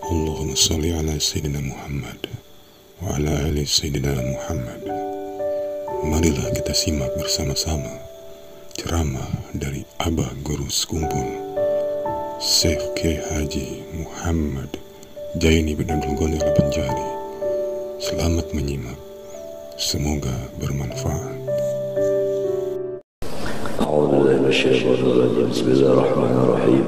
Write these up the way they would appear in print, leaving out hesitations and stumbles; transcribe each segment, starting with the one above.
Allahumma salli ala Sayyidina Muhammad wa ala ali Sayyidina Muhammad. Marilah kita simak bersama-sama ceramah dari Abah Guru Sekumpul Syekh Kiai Haji Muhammad Jaini bin Abdul Ghani Al-Banjari. Selamat menyimak, semoga bermanfaat. A'udzubillahi minasyaitonir rajim. Bismillahirrahmanirrahim.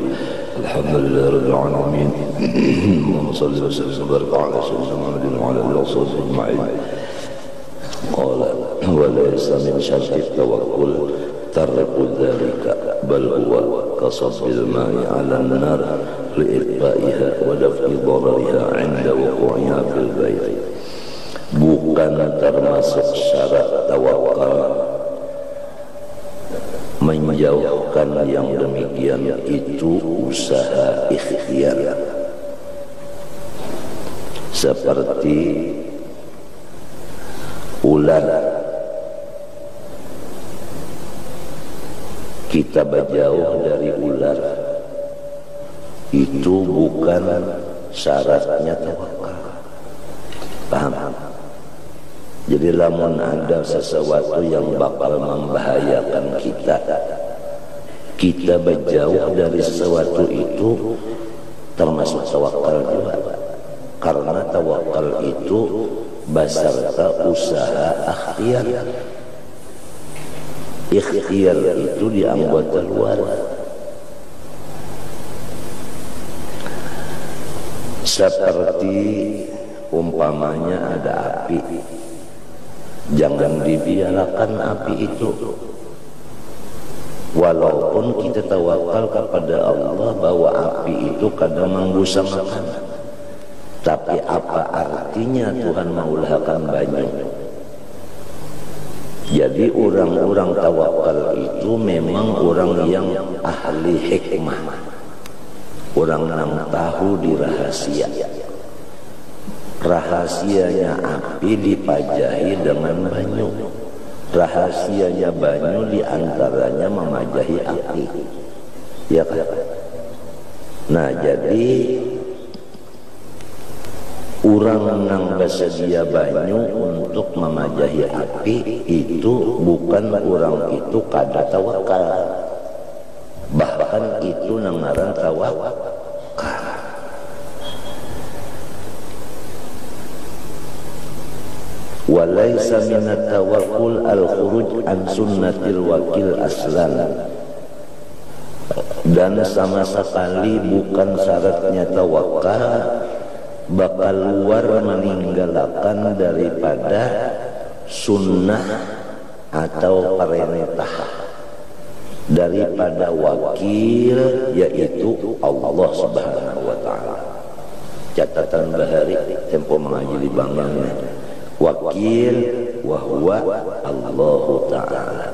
Alhamdulillahi rabbil alamin. Allahumma shalli wa sallim wa barik ala sayyidina Muhammadin wa ala alihi wa sahbihi ajma'in. Qala wa laysa min syarti tawakkul tarku dzalika bal huwa kasabbil ma'i 'ala an-nar li'itba'iha wa daf'i dharariha 'inda wuqu'iha fil bait. Bukan termasuk syarat tawakal menjauhkan yang demikian itu usaha ikhtiar, seperti ular kita berjauh dari ular, itu bukan syaratnya tawakal. Paham? Jadi lamun ada sesuatu yang bakal membahayakan kita berjauh dari sesuatu itu termasuk tawakal juga. Karena tawakal itu basarta usaha ikhtiar. Ikhtiar itu di anggota luar. Seperti umpamanya ada api, jangan dibiarkan api itu. Walaupun kita tawakal kepada Allah bahwa api itu kadang menggusamakan, tapi apa artinya Tuhan maulahkan banyak? Jadi orang-orang tawakal itu memang orang yang ahli hikmah, orang yang tahu di rahasia. Rahasianya api dipajahi dengan banyu. Rahasianya banyu diantaranya memajahi api. Ya kan? Nah, jadi orang yang bersedia banyu untuk memajahi api itu bukan orang itu kada tawakal. Bahkan itu ngaran tawakal. Walaysa minat tawakkul al-khuruj an sunnatil wakil aslan. Dan sama sekali bukan syaratnya tawakal bakal luar meninggalkan daripada sunnah atau perintah daripada wakil, yaitu Allah Subhanahu wa ta'ala. Catatan bahari tempo mengaji di bangnya. Wakil wa huwa Allah Ta'ala.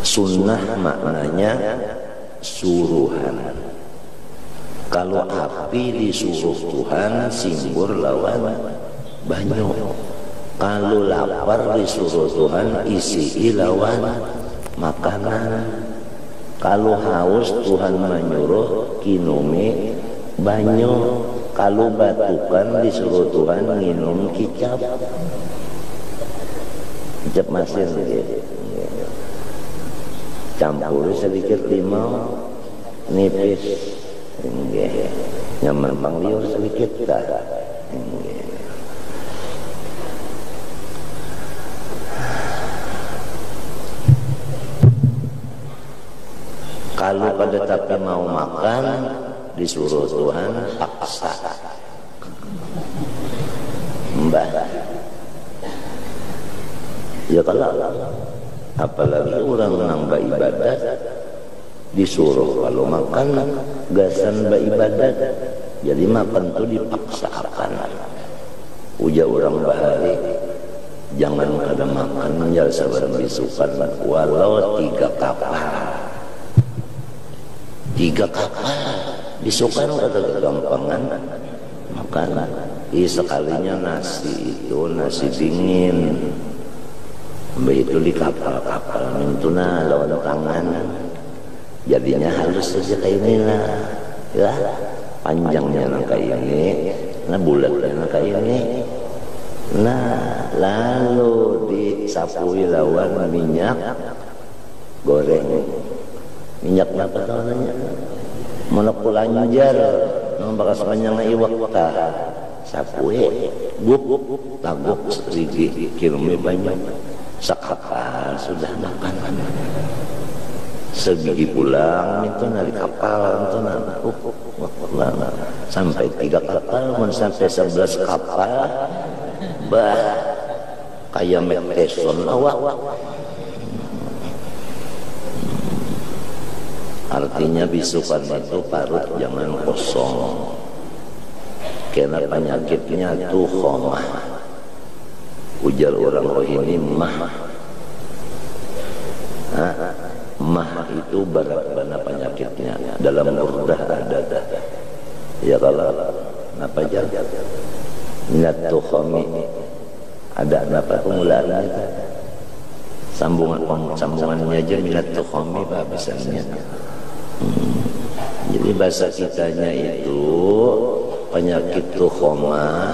Sunnah maknanya suruhan. Kalau api disuruh Tuhan, simbur lawan banyu. Kalau lapar disuruh Tuhan, isi lawan makanan. Kalau haus Tuhan menyuruh kinumi banyu. Kalau batukan disuruh Tuhan minum kicap. Kicap masin gitu. Campur sedikit limau, nipis, nyaman pangliur sedikit dah. Kalau pada tapi mau makan, disuruh Tuhan paksa. Mbah. Ya kalau apalagi orang nambah ibadat disuruh kalau makan gasan beribadat, jadi makan itu dipaksakan. Ujar orang bahari, jangan kada makan menjal sabar bisukan walau 3 kapal. 3 kapal bisukan kada kegampangan makanan. Sekalinya nasi itu nasi dingin, begitu di kapal-kapal mintuna lawan tangan, jadinya halus saja kayak inilah. ya panjangnya nangka ini, nah bulatnya nangka ini. Nah lalu disapui lawan minyak goreng, minyak apa namanya, monokulanjar, nombakas panjang iwak ta, sapui, gup, taguk serigi, kirumi banyak, sakapal sudah makan, segigi pulang itu dari kapal itu sampai 3 kapal, sampai 11 kapal. Bah kayak meteson awak. Artinya bisukan itu parut jangan kosong, karena penyakitnya tuh khomah. Ujar orang Rohini mah. Mah itu berat mana penyakitnya. Dalam murdah ada. Ya kalau apa aja minat tukhomi ada apa pemulaannya, sambungannya aja minat tukhomi bahasannya. Jadi bahasa kitanya itu penyakit tukhomah,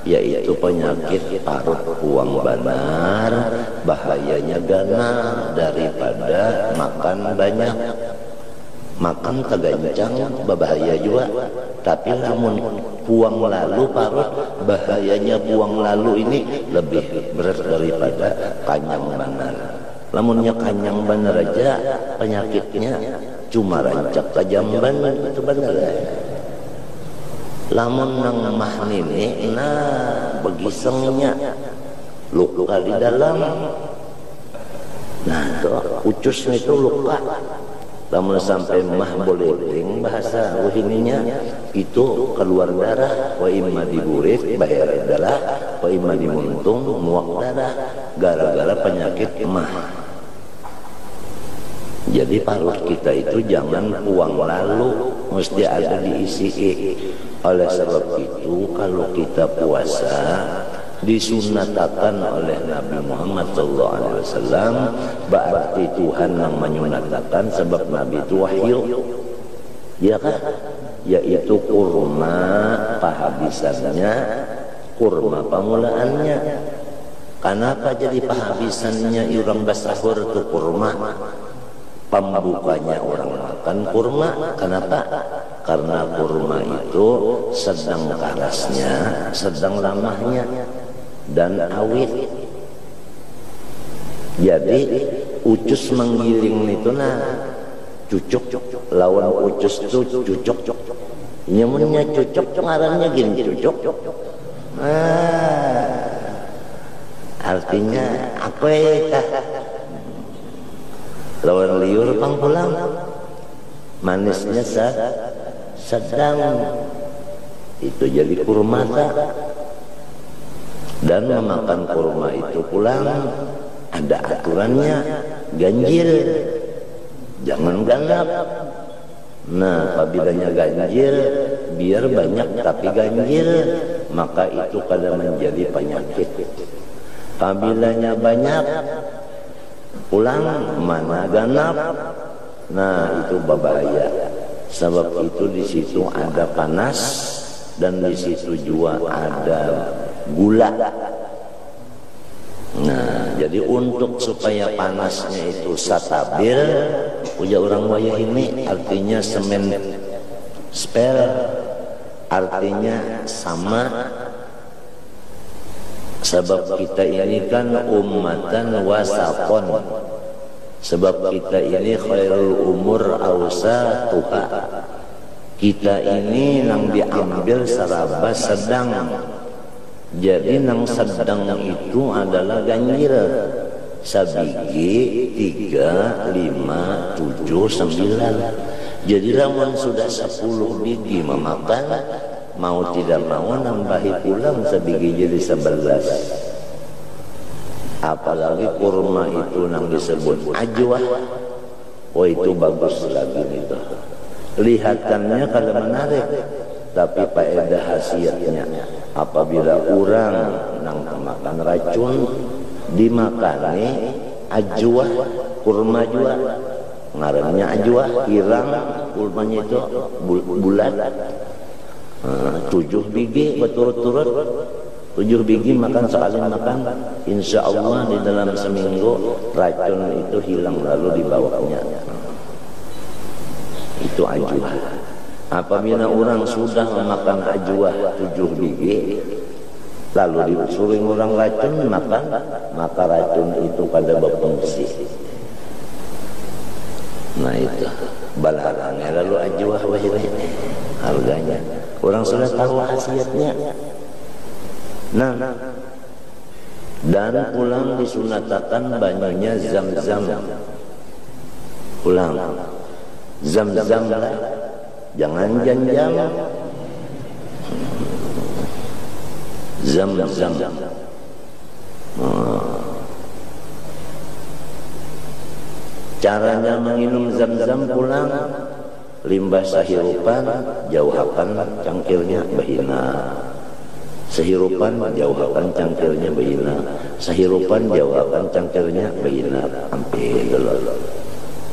yaitu penyakit parut buang banar, bahayanya ganar daripada makan banyak. Makan kegancang berbahaya juga, tapi lamun buang lalu parut, bahayanya buang lalu ini lebih berat daripada kanyang banar. Lamunnya kanyang banar aja penyakitnya cuma rancak kajamban, itu benar. Lamun nang mah nini, nah begisengnya luka di dalam, nah tuh ucusnya itu luka. Lamun sampai mah boleling bahasa Rohininya itu keluar darah, wa imma diburit bayar darah, wa imma dimuntung muak darah, gara-gara penyakit mah. Jadi parut kita itu jangan buang lalu, mesti ada diisi. Oleh sebab itu kalau kita puasa disunatakan oleh Nabi Muhammad SAW, berarti Tuhan yang menyunatakan sebab Nabi itu wahyu, ya kan? Yaitu kurma penghabisannya, kurma pemulaannya. Kenapa jadi penghabisannya orang basahur ke kurma? Pembukanya orang makan kurma. Kenapa? Karena kurma itu sedang kerasnya, sedang lamahnya dan awit. Jadi ucus menggiling itu nah cucuk, lawan ucus itu cucuk. Nyamunnya cucuk, ngarannya gini cucuk. Artinya apa ya? Lawan liur pang pulang, manisnya sedang, itu jadi kurma dan memakan kurma itu pulang ada aturannya, ganjil, jangan ganap. Nah, apabila ganjil, biar banyak tapi ganjil, maka itu kadang menjadi penyakit. Apabila banyak, pulang mana ganap, nah itu berbahaya. Sebab itu di situ ada panas dan di situ juga ada gula. Nah, jadi untuk supaya panasnya itu stabil, ujar orang wayah ini artinya semen spell, artinya sama. Sebab kita ini kan ummatan wasaqon, sebab kita ini khairul umur awsatuha, kita ini nang diambil seraba sedang. Jadi nang sedang itu adalah ganjil, sabigi 3, 5, 7, 9. Jadi lamun sudah 10 biji memakan, mau tidak mau nambahi pulang sabigi jadi 11. Apalagi kurma itu nang disebut ajwah, oh itu bagus lagi itu. Kelihatannya kalau menarik, tapi faedah khasiatnya apabila orang nang makan racun dimakani ajwah, kurma juga ngarannya ajwah, hirang kurmanya itu bulat 7 biji berturut-turut, 7 biji makan sekali makan, insya Allah di dalam seminggu racun itu hilang lalu dibawanya. Itu ajwa. Apabila orang sudah memakan ajwa 7 biji lalu disuruh orang racun makan, maka racun itu pada berfungsi. Nah itu balarangnya lalu ajwa harganya. Orang sudah tahu khasiatnya. Nah, dan pulang disunatakan banyunya zam-zam. Pulang zam-zam lah, jangan jam-jam. Zam-zam. Caranya menginum zam-zam pulang, limbah sahirupan jauhakan cangkirnya bahina. Sehirupan jauhakan cangkirnya bahina. Sehirupan jauhakan cangkirnya bahina. Hampir dulu.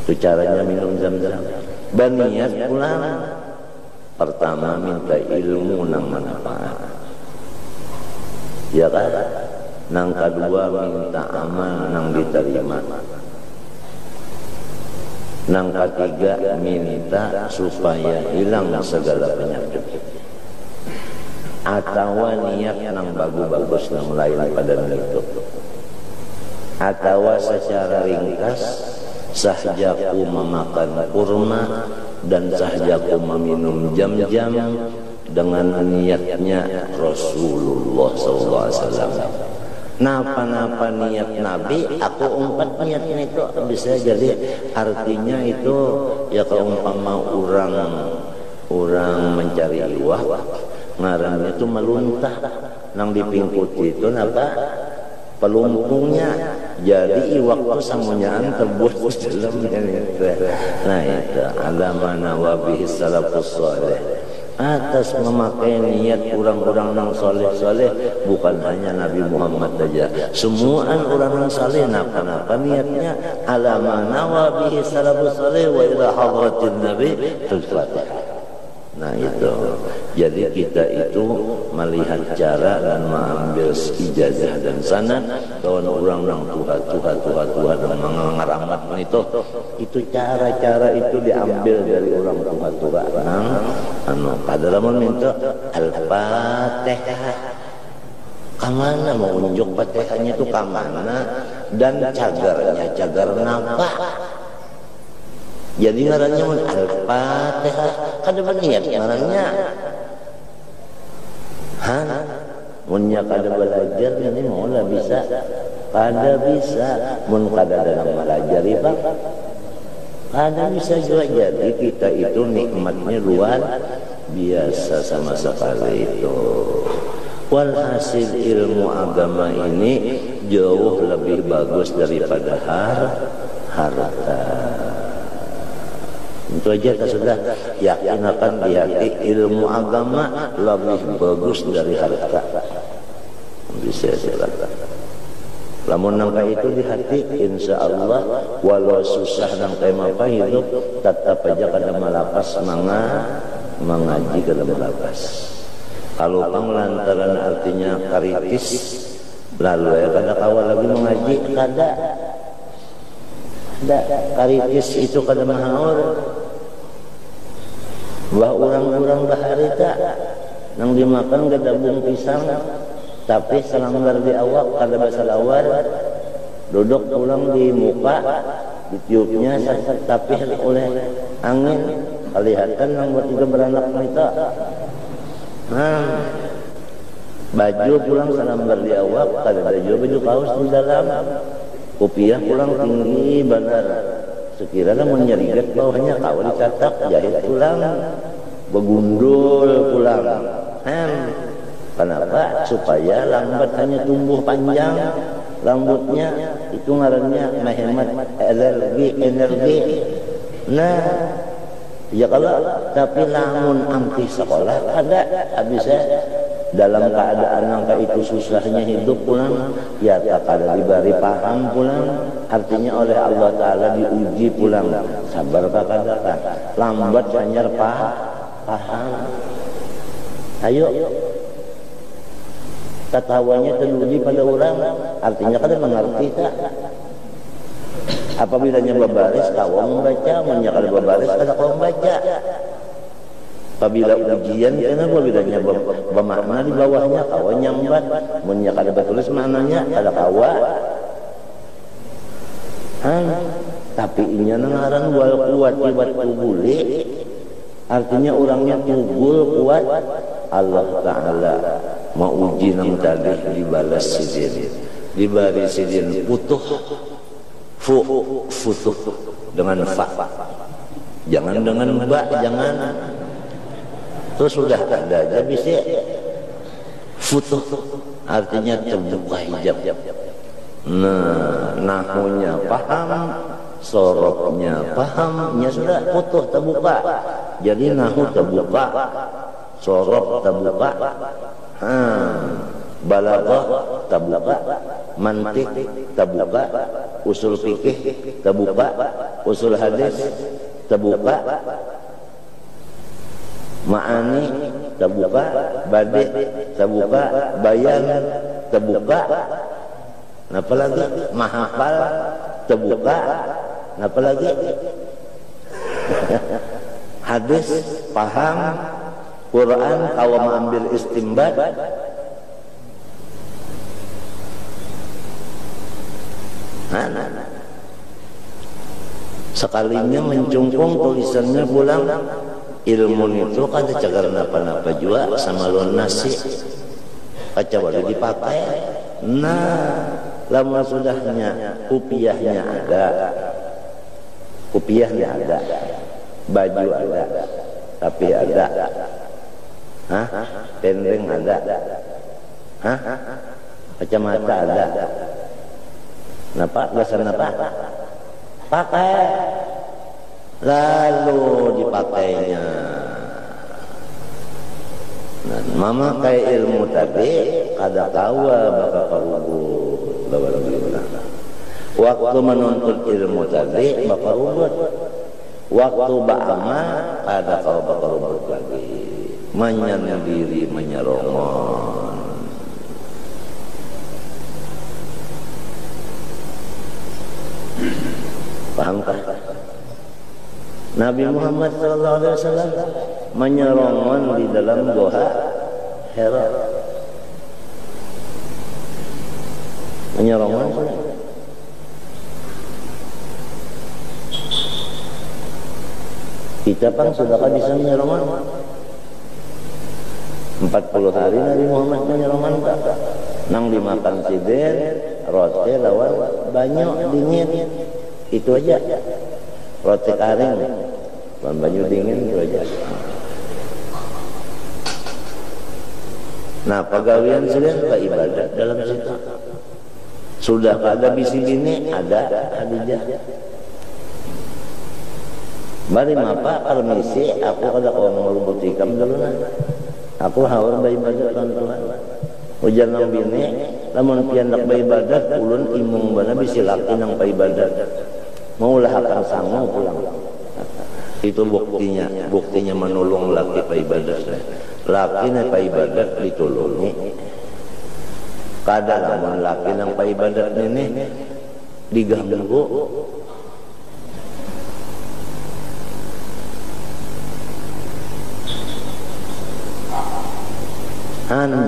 Itu caranya minum zam-zam. Baniat pulang, pertama minta ilmu nang manfaat. Ya kan? Nang kedua minta amal nang diterima. Nang ketiga minta supaya hilang segala penyakit. Atau niat nang bagus-bagus nang lain pada itu. Atau secara ringkas sahjaku memakan kurma dan sahjaku meminum jam-jam dengan niatnya Rasulullah SAW. Napa-napa niat Nabi, aku umpat niatnya itu bisa jadi artinya itu ya keumpama orang mencari iwak, ngarannya itu meluntah, nang dipingkuti itu napa pelumpungnya, jadi iwak itu samunyaan terbuat dalamnya. Nah itu alamana wabihi salafus salih. Atas memakai niat orang-orang yang soleh-soleh, bukan hanya Nabi Muhammad saja, semuaan orang yang soleh napa-napa niatnya alamana wabihi salafus salih wa ila hadratin Nabi al-Fatihah. Nah itu, jadi kita itu melihat cara dan mengambil ijazah dan sanad kawan orang yang Tuhan dan mengaramat itu cara-cara itu diambil dari orang Tuhan. Kadang minta Al-Fatihah. Kamana mau unjuk Fatihahnya itu kamana dan cagarnya cagar napa. Jadi ngarannya Al-Fatihah, kada berniat ngarannya. Munnya kada belajar ini mau lah bisa, kada bisa. Mun kada dalam belajar iba, kada bisa juga. Jadi kita itu nikmatnya luar biasa sama sekali itu. Walhasil ilmu agama ini jauh lebih bagus daripada harta. Itu aja kita sudah yakin akan di hati ilmu agama lebih bagus dari harta. Bisa silakan. Lamun nangka itu di hati, insya Allah walau susah nangka apa hidup, tetap aja kada malapas mengaji kada malapas. Kalau pang lantaran artinya karitis, lalu ya kada kawal lagi mengaji kada. Karitis itu kada mahaur. Wah orang-orang baharita nang dimakan gadabung pisang tapi selanggar di awak kada basalawar, duduk pulang di muka ditiupnya tapi oleh angin kelihatan nang buat juga beranak kita. Baju pulang selanggar di awak kada baju kaos di dalam, kopiah pulang tinggi benar. Sekiranya menyerigat bawahnya kau dicatak jahit pulang, begundul pulang. Kenapa? Supaya lambat hanya tumbuh panjang rambutnya, itu ngarannya menghemat energi. Nah, ya kalau tapi lamun ampi sekolah ada bisa dalam keadaan angka itu susahnya hidup pulang, ya tak ada diberi paham pulang, artinya oleh Allah Ta'ala diuji pulang, sabar kakadakan, lambat hanya paham. Ayo ketawanya teruji pada orang, artinya kada mengerti tak? Apabila babaris kau membaca, menyakal babaris kada kau membaca. Apabila ujian, kenapa bedanya bermakna di bawahnya kawan nyambat, munya kada bertulis maknanya kada kawa. Tapi inya nengaran wal kuat iwat tubuli, artinya orangnya tubul kuat. Allah Ta'ala mau uji nang tadi dibalas sidin, dibari sidin putuh, futuh dengan fa, jangan dengan ba, jangan. Terus sudah ada aja bisa futuh, artinya terbuka hijab. Nah, nahunya paham, soroknya paham, ya sudah futuh terbuka. Jadi nahu terbuka, sorok terbuka, balaghah terbuka, mantik terbuka, usul fikih terbuka, usul hadis terbuka, ma'ani terbuka, badi terbuka, bayan terbuka, apa lagi? Mahafal terbuka, apa lagi? Hadis paham, Quran kalau mengambil istimbat, sekalinya mencungkung tulisannya pulang. Ilmu itu kada cagar napa-napa juga sama lon nasi kaca baru dipakai. Nah, lama sudahnya kupiahnya ada, baju ada, tapi ada, pendeng ada, kacamata ada. Napa gasan napa? Pakai. Lalu dipakainya. Nah, memakai ilmu tadi kada kawa bakal karubut. Waktu menuntut ilmu tadi bakal karubut. Waktu ba'amal kada kawa bakal karubut lagi. Menyendiri, menyerongon. Pahamkah? Nabi Muhammad SAW menyerongon di dalam Goa Hira. Menyerongon kita pun sudah bisa menyerongon 40 hari Nabi Muhammad menyerongon nang dimakan sidin roti lawan banyak dingin itu aja. Roti kering dan baju dingin itu aja. Nah, pegawaian sudah ke ibadat dalam situ. Sudah ada bisi bini, ada Hadijah. Mari mapa permisi, aku kada kau mau butikam dulu nah. Aku hawar beribadat tuan-tuan. Hujan nang bini, lamun piandak beribadat, ulun imung bana bisi laki nang beribadat. Maulah akan sanggup pulang. Itu buktinya menolong laki pa ibadat. Laki na pa ibadat ditulungi. Kada lamun laki nang pa ibadat ini diganggu.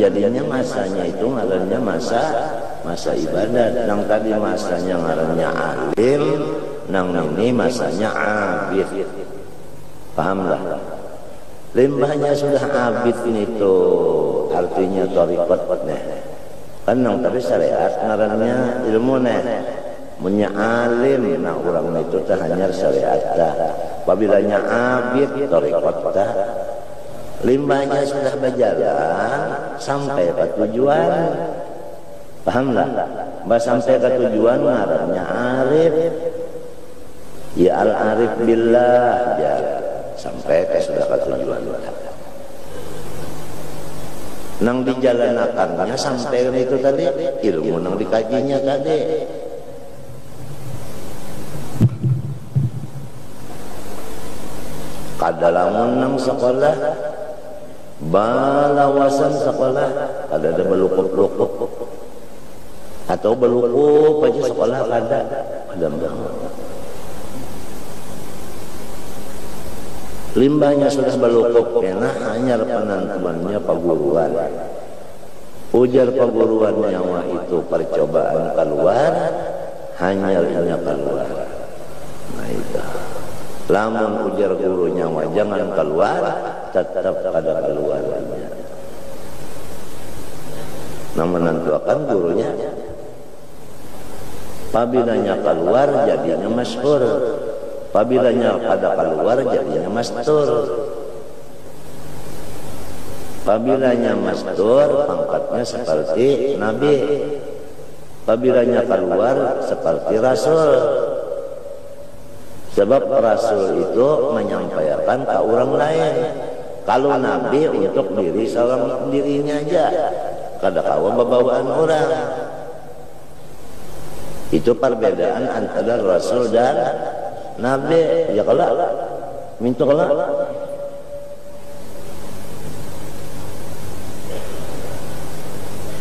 Jadinya masanya itu ngarannya masa ibadat. Nang tadi masanya ngarannya alim, nang ini masanya abid. Pahamlah? Limbahnya sudah abid itu artinya thariqat nih. Kan nang tadi syariat ngarannya ilmu nih. Munya alim, nah orang itu tah hanya syariat dah. Apabila nya abid thariqat dah. Limbahnya sudah berjalan sampai ke tujuan. Pahamlah? Sampai ke tujuan ngarannya arif. Ya al-arif billah ya sampai ke sudah ke tujuan. nang dijalanakannya sampai itu tadi ilmu nang dikajinya tadi. Kadalamun nang sekolah balawasan sekolah ada belukup-lukup atau belukup aja sekolah ada banget. Limbahnya sudah belukup karena hanya penentuannya paguruan. Ujar paguruan nyawa itu percobaan keluar, hanya keluar. Nah itu. Lamun ujar guru nyawa jangan keluar, tetap ada keluarnya. Nah menentukan gurunya. Pabilanya keluar jadinya masyhur. Pabilanya pada keluar jadinya mastur. Pabilanya mastur pangkatnya seperti nabi. Pabilanya keluar seperti rasul. Sebab rasul itu menyampaikan ke orang lain. Kalau nabi untuk diri seorang dirinya aja. Kada kawa bawaan orang. Itu perbedaan antara rasul dan nabi. Ya kalau minta kalau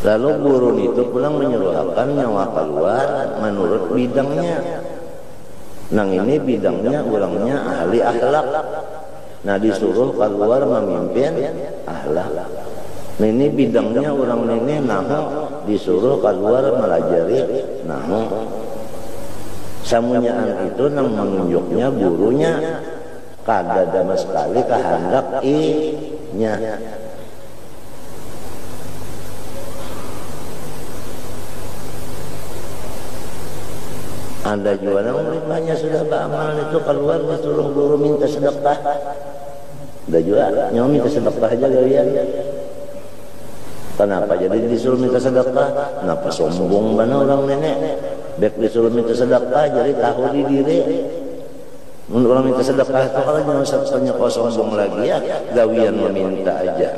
lalu guru itu pulang menyuruhkan nyawa keluar menurut bidangnya. Nang ini bidangnya orangnya ahli akhlak. Nah disuruh keluar memimpin akhlak. Nah ini bidangnya orang ini nahu disuruh keluar melajari nahu. Samunyaan itu nang menunjuknya gurunya kada sama sekali kehendak i-nya. Ada juga yang limbahnya sudah beramal itu keluar disuruh guru minta sedekah. Ada juga nyawa minta sedekah aja kalian. Kenapa jadi disuruh minta sedekah? Kenapa sombong mana orang nenek? Bek disuruh minta sedekah jadi tahu di diri. Menurut orang minta sedekah itu kalau jangan satunya kau sombong lagi ya gawian meminta aja.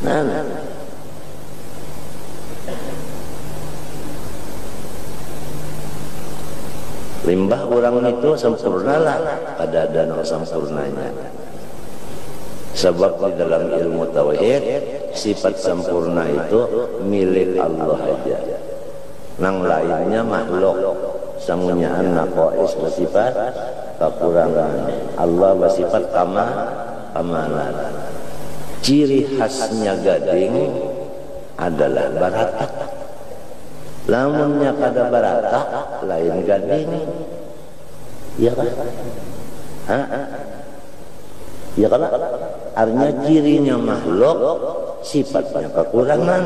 Nah. Limbah orang itu sempurnalah pada danau sempurnanya. Sebab di dalam ilmu tauhid sifat sempurna itu milik Allah aja. Nang lainnya makhluk. Samunyaan naqais bersifat kekurangan. Allah bersifat kamalan. Ciri khasnya gading adalah baratak. Lamunnya kada baratak lain gading. Iya kan? Ya kan? Artinya cirinya makhluk sifatnya kekurangan.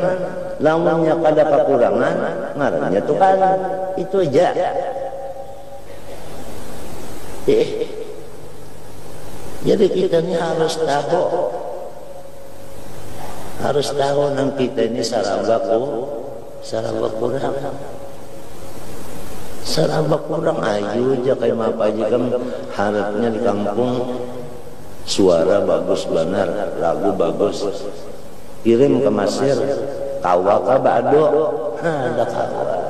Lamunnya kada kekurangan ngarannya Tuhan. Itu aja. Jadi kita ini harus tahu nang kita ini sarang kurang ayu aja kayak apa aja kan harapnya di kampung suara bagus benar, lagu bagus, kirim ke Mesir, kawa ka bado, ada kawa.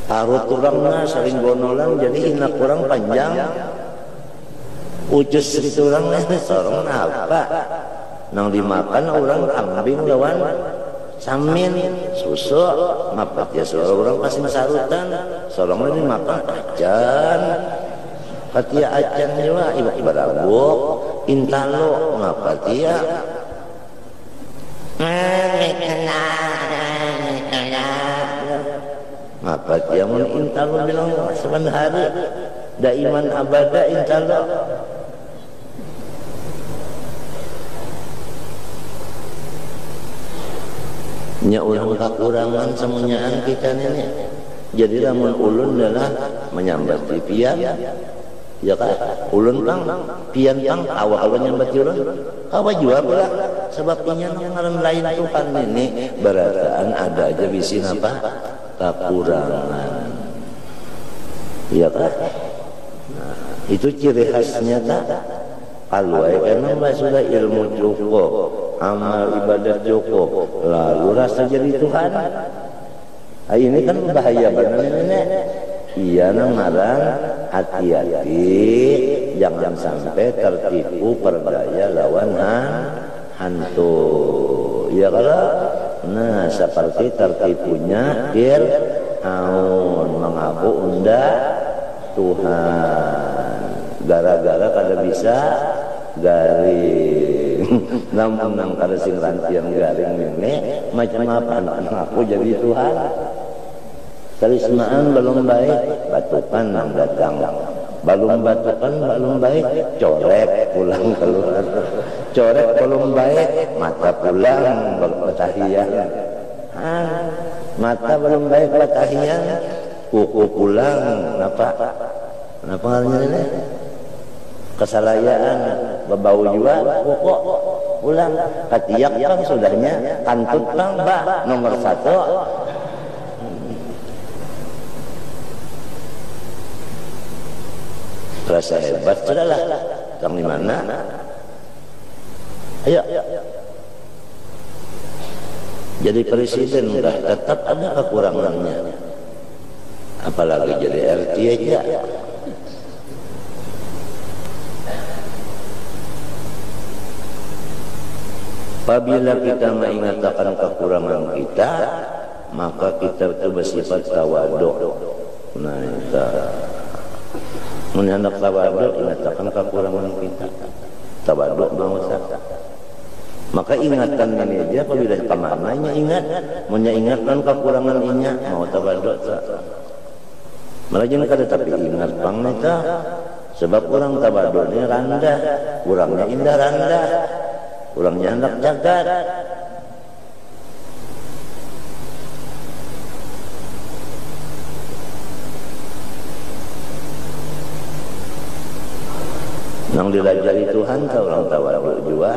Harut kurangnya sering gonolan jadi inak kurang panjang, ucus itu orangnya sorong apa, nang dimakan orang kambing lawan samin, susu, ngapat ya seorang orang pasti masarutan, seorang ini makan acan, katia acan juga, ibarat buk, intalo, ngapat ya, ngapat ya, mun intalo bilang sebenarnya, daiman abada intalo. Nya ulang kekurangan semuanyaan kita ini. Jadi lamun ulun adalah menyambati pian. Ya kan? Ulun pang pian pang awak nyambat ulun. Awa jua pula sebab pian ngaran lain Tuhan ini berataan ada aja bisin apa? Kekurangan. Ya kan? Nah, itu ciri khasnya tak? Kalau karena sudah ilmu cukup amal ibadah cukup, lalu rasa jadi Tuhan. Nah, ini kan bahaya benar nenek. Iya ngarang hati-hati jangan sampai tertipu perdaya lawan hantu. Ya kalau nah seperti tertipunya Fir'aun mengaku unda Tuhan gara-gara kada bisa garing. Namun kada sing rantian garing ini macam apa aku jadi Tuhan. Karismaan belum baik, batukan nang datang. Belum batukan belum baik, corek pulang keluar. Corek belum baik, mata pulang bertahiyan. Mata belum baik bertahiyan, kuku pulang. Kenapa halnya ini? Kesalayaan, berbau juga, kuku pulang. Katiak pang sudahnya, kantut pang bah nomor 1. Rasa hebat sudahlah. Kang di mana? Ayo. Jadi presiden udah tetap ada kekurangannya. Apalagi jadi RT aja. Apabila kita mengingatkan kekurangan kita, maka kita itu bersifat tawadhu. Nah, kita menyandak tawadhu, ingatkan kekurangan kita. Tawadhu mau sah. Maka ingatan ini aja apabila kemananya ingat, mengingatkan kekurangan inya mau tawadhu sah. Malah jangan kada tapi ingat pang neta, sebab orang tawadhu ini rendah, kurangnya indah rendah, kurangnya anak jagat. Yang dilajari Tuhan ke orang tawadhu juga.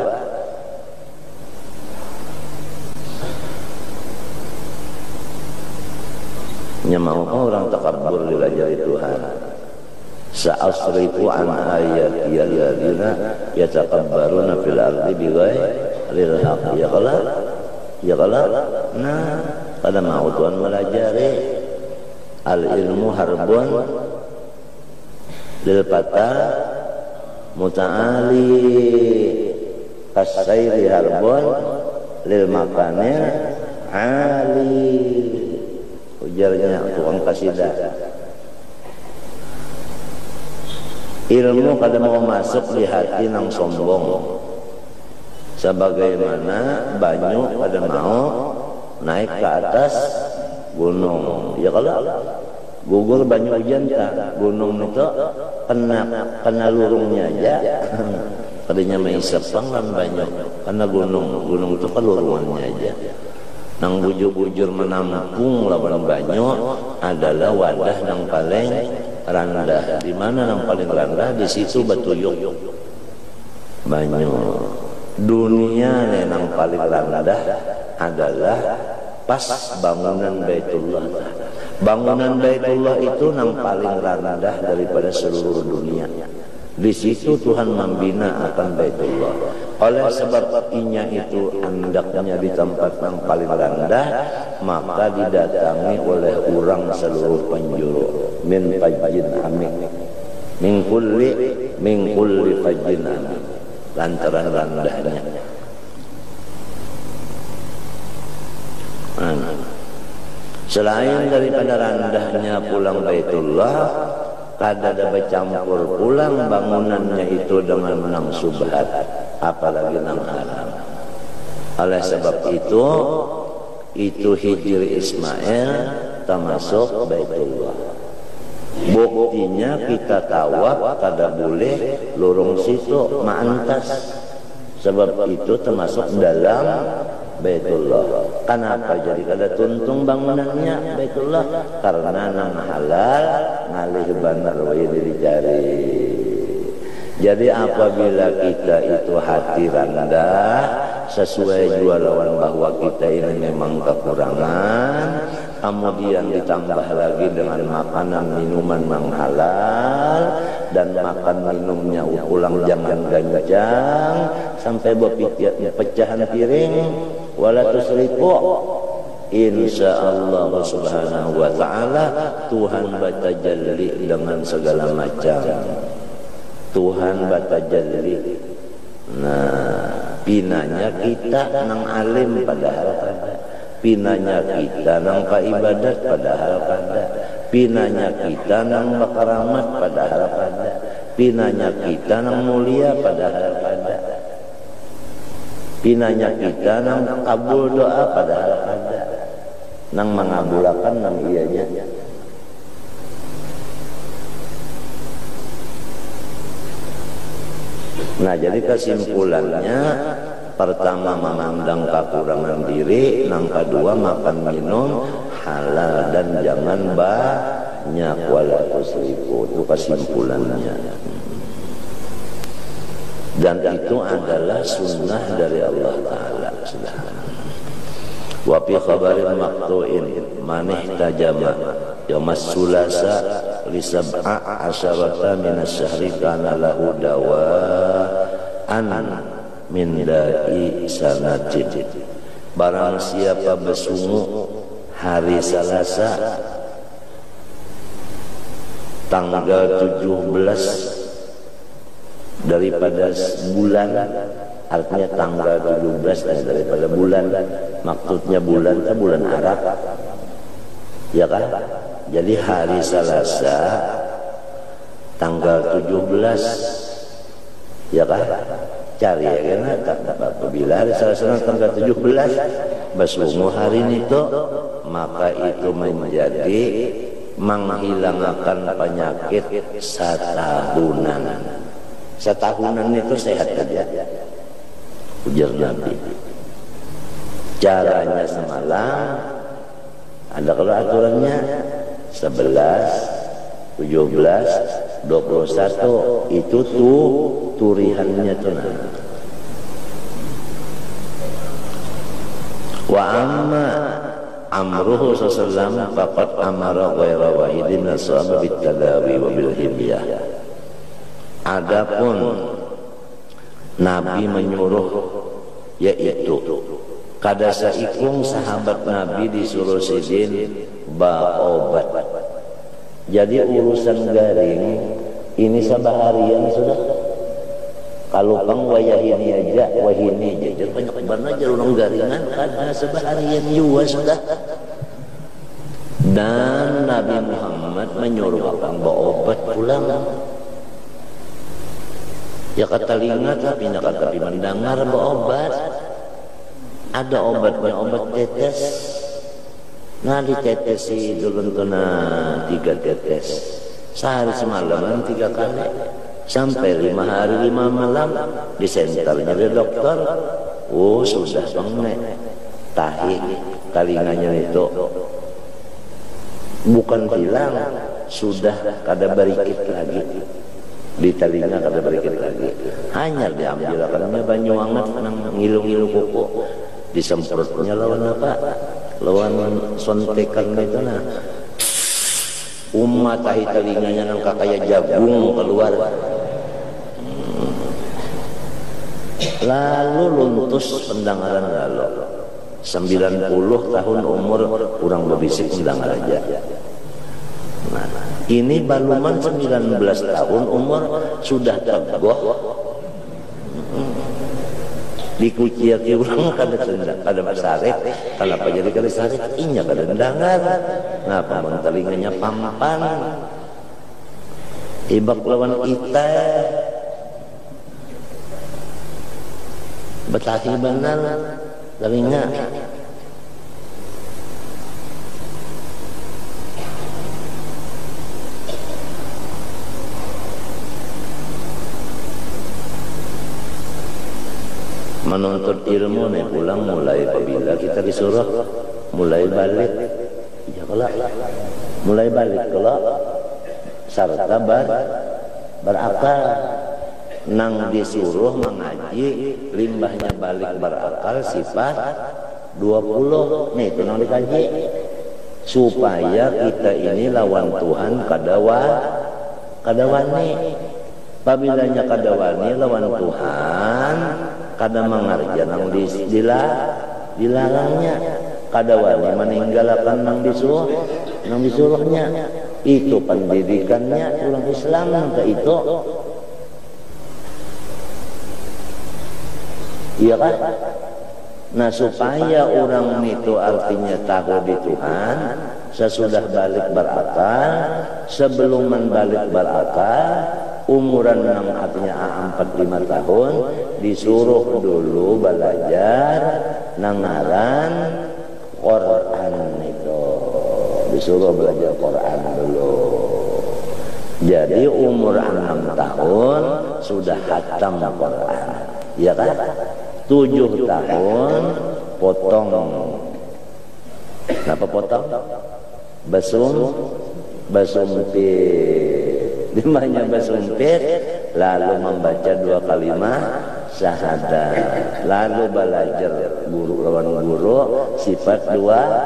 Nya mau orang takabur dilajari Tuhan. Sa'asrifu an ayati alladzina yatakabbaruna fil ardi bighairil haqq. Ya kala. Nah, pada mau Tuhan melajari al ilmu harbun lil fata muta'ali kasairi harbun lil makanir ali. Ujarnya tukang kasidah. Ilmu kada mau masuk di hati nang sombong, sebagaimana banyu kada mau naik ke atas gunung. Ya kalau gugur banyu hujan tak, gunung itu kena lurungnya aja. Tadinya maisap panglan banyu, karena gunung itu kan lurungannya aja. Nang bujur-bujur menampung lawan banyu adalah wadah nang paling rendah. Di mana nang paling rendah? Di situ batuyuk banyu. Dunia nang paling rendah adalah pas bangunan Baitullah. Bangunan Baitullah itu nang paling rendah daripada seluruh dunia. Di situ Tuhan membina akan Baitullah. Oleh sebab inya itu hendaknya di tempat yang paling rendah, maka didatangi oleh orang seluruh penjuru. Min fajjin amik, min kulli fajjin amik. Lantaran rendahnya. Selain daripada rendahnya pulang Baitullah, kada ada bercampur pulang bangunannya itu dengan nang subhat, apalagi nang haram. Oleh sebab itu Hijri Ismail termasuk Baitullah. Buktinya kita tawaf kada boleh lorong situ maantas, sebab itu termasuk dalam Baitullah. Kenapa jadi kada tuntung bangunannya Baitullah? Karena nang halal ngalih benar wae dicari. Jadi apabila kita itu hati rendah, sesuai jua lawan bahwa kita ini memang kekurangan, kemudian ditambah lagi dengan makanan minuman yang halal, dan makan minumnya ulang jangan ganjang sampai pecahan piring. Wala tusrifu, insyaallah subhanahu wa ta'ala Tuhan batajalli dengan segala macam. Tuhan batajalli. Nah, pinanya kita nang alim padahal kada, pinanya kita nang kaibadat padahal kada, pinanya kita nang bakaramat padahal kada, pinanya kita nang mulia padahal kada, pinanya kita nang kabul doa padahal kada, nang mengabulakan nang iyanya. Nah, jadi kesimpulannya, pertama memandang kekurangan diri, yang kedua makan minum halal dan jangan banyak. Wala tusrifu, itu kesimpulannya. Dan itu adalah sunnah dari Allah Ta'ala. Wa fi khabarin maqtu'in man ihtajama yaumas sulasa li sab'a asyarata min asy-syahri kana lahu dawaan min da'i sanatin. Barang siapa bersungu hari Selasa tanggal 17 daripada bulan, artinya tanggal 17 daripada bulan, maksudnya bulan itu bulan Arab, ya kan? Jadi hari Selasa tanggal 17, ya kan? Cari ya kan? Apabila hari Selasa tanggal 17 bersungu hari itu, maka itu menjadi menghilangkan penyakit setahunan. Setahunan itu sehat saja, ujar Nabi. Caranya semalam ada kalau aturannya 11, 17, 21 itu tuh turihannya tuh. Wa amma amruhu sallallahu faqad amara ghaira wahidin min as-sahaba bit-tadawi wa bil hibyah. Adapun Nabi menyuruh, yaitu kada saikung sahabat Nabi disuruh sidin obat. Jadi urusan garing ini sabaharian sudah. Kalau pang wayahini aja, wahini aja banyak banget aja orang garingan kada sabaharian juga sudah. Dan Nabi Muhammad menyuruh akan obat pulang. Ya kata lingat tapi nak kata mendengar berobat. Ada obatnya, obat tetes. Nah ditetesi dulu kena 3 tetes. Sehari semalaman 3 kali. Sampai 5 hari 5 malam di senternya dari dokter. Oh sudah bangne. Tahi telinganya itu bukan hilang, sudah kada berikit lagi. Di telinga kada berikit lagi, hanya diambil akannya banyu hangat nang ngilu-ngilu kuku, disemprotnya lawan apa, lawan sontekan itu nah, umat tahi telinganya nang kakaya jagung keluar. Lalu luntus pendengaran lalu 90 tahun umur kurang berbisik pendengar aja. Nah, ini baluman 19 tahun umur sudah tegoh. Dikuciaki orang kada masaret. Kenapa jadi kada saret? Inya kada dengar. Ngapa mentelinganya pampan? Ibak lawan kita. Betahi benar telinga. Menuntut ilmu nih pulang mulai apabila kita disuruh mulai balik, ya kalau mulai balik kalau serta berakal nang disuruh mengaji limbahnya balik berakal sifat 20 nih itu nang dikaji supaya kita ini lawan Tuhan kada kadawani pabilanya kadawani lawan Tuhan kada mangarja nang dilarangnya kadawani meninggalkan nang disuruhnya itu pendidikannya orang Islam ke itu iya kan. Nah supaya orang itu artinya tahu di Tuhan sesudah balik berakal, sebelum balik berakal umuran yang artinya 45 tahun disuruh dulu belajar nangaran Quran itu, disuruh belajar Quran dulu. Jadi umur 6 tahun sudah khatam Quran, ya kan? 7 tahun potong. Kenapa potong? Basumpit. Dimana basumpit, lalu membaca 2 kalimat syahadat. Lalu belajar guru lawan guru sifat 20.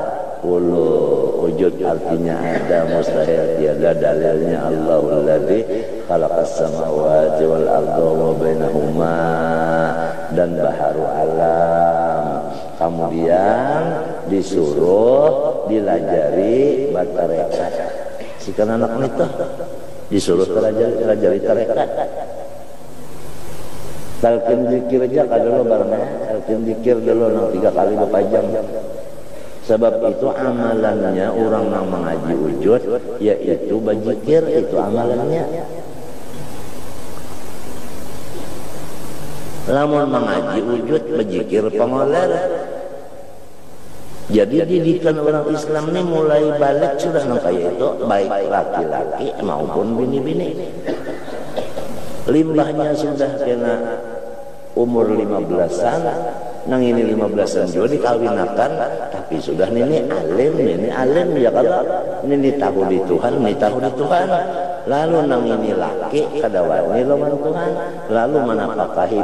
Wujud artinya ada, mustahil tiada, dalilnya Allahul ladzi khalaqas samawati wal arda wa bainahuma, dan baharu alam. Kemudian disuruh dilajari tarekat. Sikan anak itu disuruh dilajari tarekat. Talqin zikir aja kadang barangnya, talqin zikir dulu nang 3 kali berpajam. Sebab itu amalannya orang yang mengaji wujud, yaitu berzikir, itu amalannya. Lamun mengaji wujud, berzikir pengoler. Jadi didikan orang Islam ini mulai balik sudah nang kayak itu, baik laki-laki maupun bini-bini. Limbahnya sudah kena umur 15-an, nang ini 15-an juga dikawinakan, tapi sudah ini alim ya, kalau ini tahu di Tuhan, lalu nang ini laki kadawani lawan Tuhan, lalu menapakahi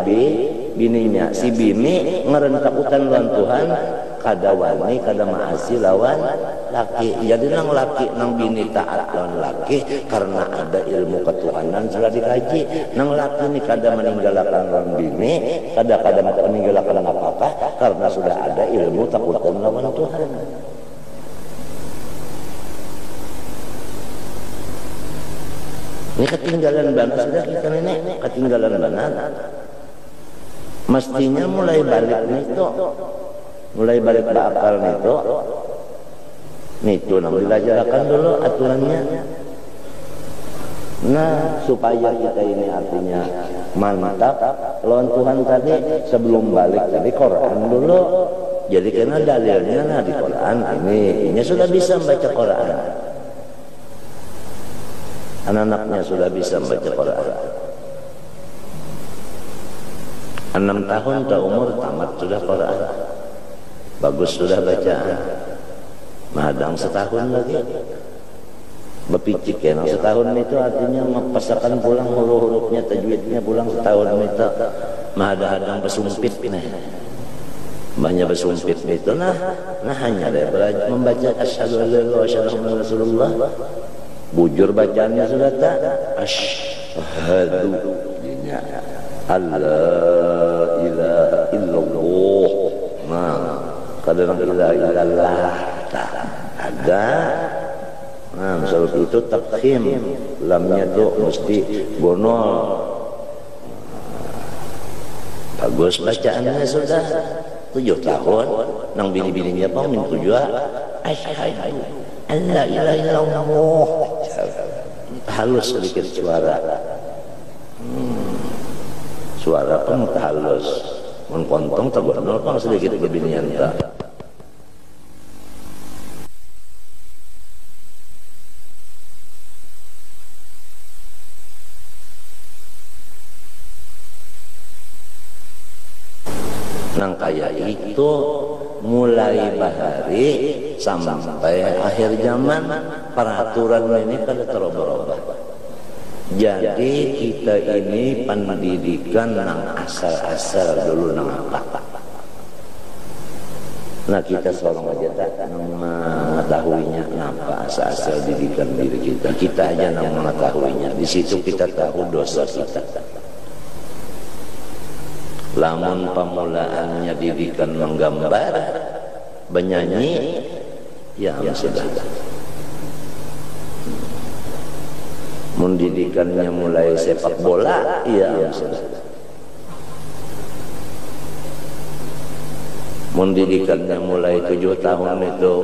bininya, si bini ngerentakutan lawan Tuhan, kadawani kada maasi lawan laki. Jadi nang laki nang bini taat lawan laki karena ada ilmu ketuhanan sudah dikaji. Nang laki ini kada meninggalkan lawan bini, kada meninggalkan apa-apa karena sudah ada ilmu takutan lawan Tuhan. Ini ketinggalan banget sudah kita ini, ketinggalan banget. Mestinya mulai balik itu, mulai balik berakal itu nang dilajarkan dulu aturannya. Nah supaya kita ini artinya mantap lawan Tuhan tadi, sebelum balik tadi Quran dulu. Jadi karena dalilnya di Quran ini sudah bisa membaca Quran. Anak-anaknya sudah bisa membaca Quran. 6 tahun ke umur tamat sudah Quran. Bagus sudah bacaan. Mahadang setahun lagi. Bepicik ya, setahun itu artinya mepasakan pulang huruf-hurufnya, tajwidnya pulang setahun itu. Mahadang besumpit nih. Banyak besumpit itu nah hanya deh belajar membaca asyhadu an la ilaha illallah wa rasulullah. Bujur bacaannya sudah tak? Asyhadu dinya Allah ilaha illallah. Nah, kadang ilaha illallah tak ada. Nah, sebab itu takhim, lamnya tuh mesti gonol. Bagus bacaannya sudah 7 tahun, nang bini-bininya apa min tujuan asyhadu an la ilaha illallah. Halus sedikit suara. Suara pun halus. Mun kontong tegonol pang sedikit kebinian ta. Nang kaya itu mulai bahari sampai akhir zaman peraturan ini kada terubah-ubah. Jadi kita ini pendidikan nang asal-asal dulu nang apa. Nah kita seorang aja tak mengetahuinya apa asal didikan diri kita. Kita aja yang mengetahuinya. Di situ kita tahu dosa kita. Lamun pemulaannya didikan menggambar, bernyanyi, ya sudah. Mendidikannya mulai sepak bola, ya sudah. Mendidikannya mulai 7 tahun itu,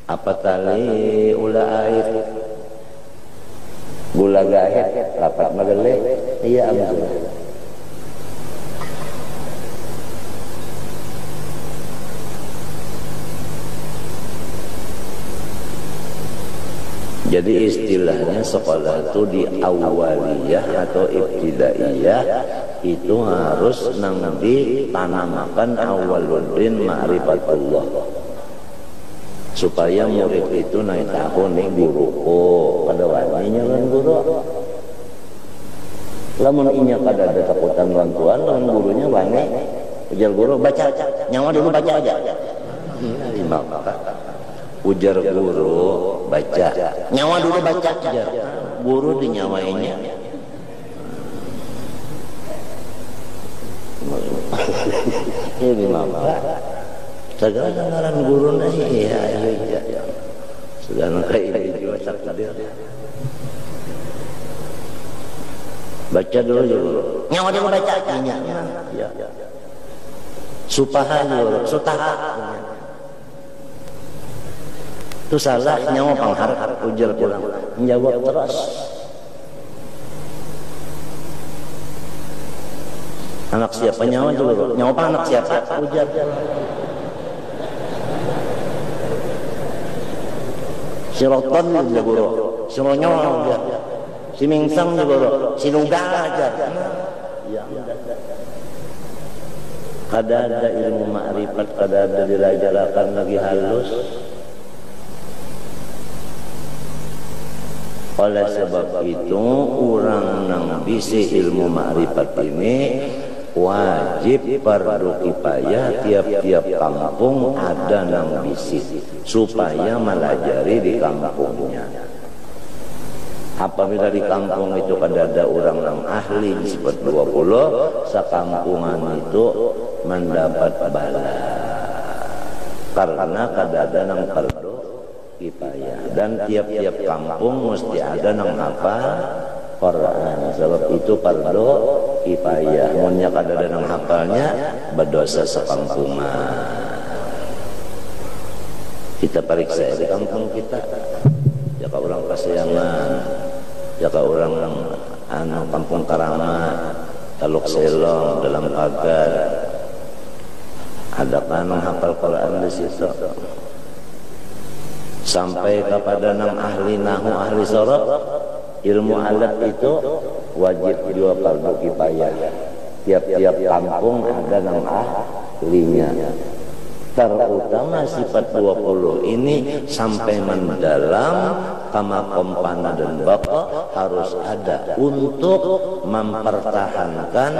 apa tali ulah air gula gahet rapat magele, iya sudah. Jadi istilahnya sekolah itu di awaliyah atau ibtidaiyah itu harus ditanamkan awwaluddin ma'rifatullah, supaya murid itu naik tahun nih guru pada waninya kan guru. Lamun inya kada ada takutan bantuan lamun gurunya wani ujar guru baca nyawa dulu baca aja. Ujar guru baca nyawa dulu baca aja. Guru dinyawainya ini mama segala dengaran guru nih ya segala kayak ini juga takdir baca dulu guru nyawa dulu baca aja ya supaha guru sutaha itu salah nyawa pangharap ujar pulang menjawab terus. Anak siapa nyawa dulu? Nyawa apa anak siapa? Ujar. Si Roton juga guru, si Ronyo aja, si Mingsang juga guru, si Nuga aja. Kada ada ilmu ma'rifat, kada ada dirajarakan lagi halus. Oleh sebab itu orang nang bisi ilmu ma'rifat ini wajib fardu kifayah tiap-tiap kampung ada nang bisi supaya melajari di kampungnya. Apabila di kampung itu ada orang nang ahli seperti 20, sakampungan itu mendapat bala karena ada nang fardu kifayah dan tiap-tiap kampung mesti ada nang hafal Quran. Sebab itu fardu kifayah. Munnya kada ada nang hafalnya berdosa sekampungan. Kita periksa di kampung kita. Jaka orang Kasiangan, jaka orang kampung Karamat, Taluk Selong dalam Pagar. Ada kan hafal Quran di situ. Sampai kepada nang ahli nahu ahli sorot ilmu alat itu wajib juga fardu kifayah. Tiap-tiap kampung ada nang ahlinya. Terutama sifat 20 ini sampai mendalam kama kompana dan bapak harus ada untuk mempertahankan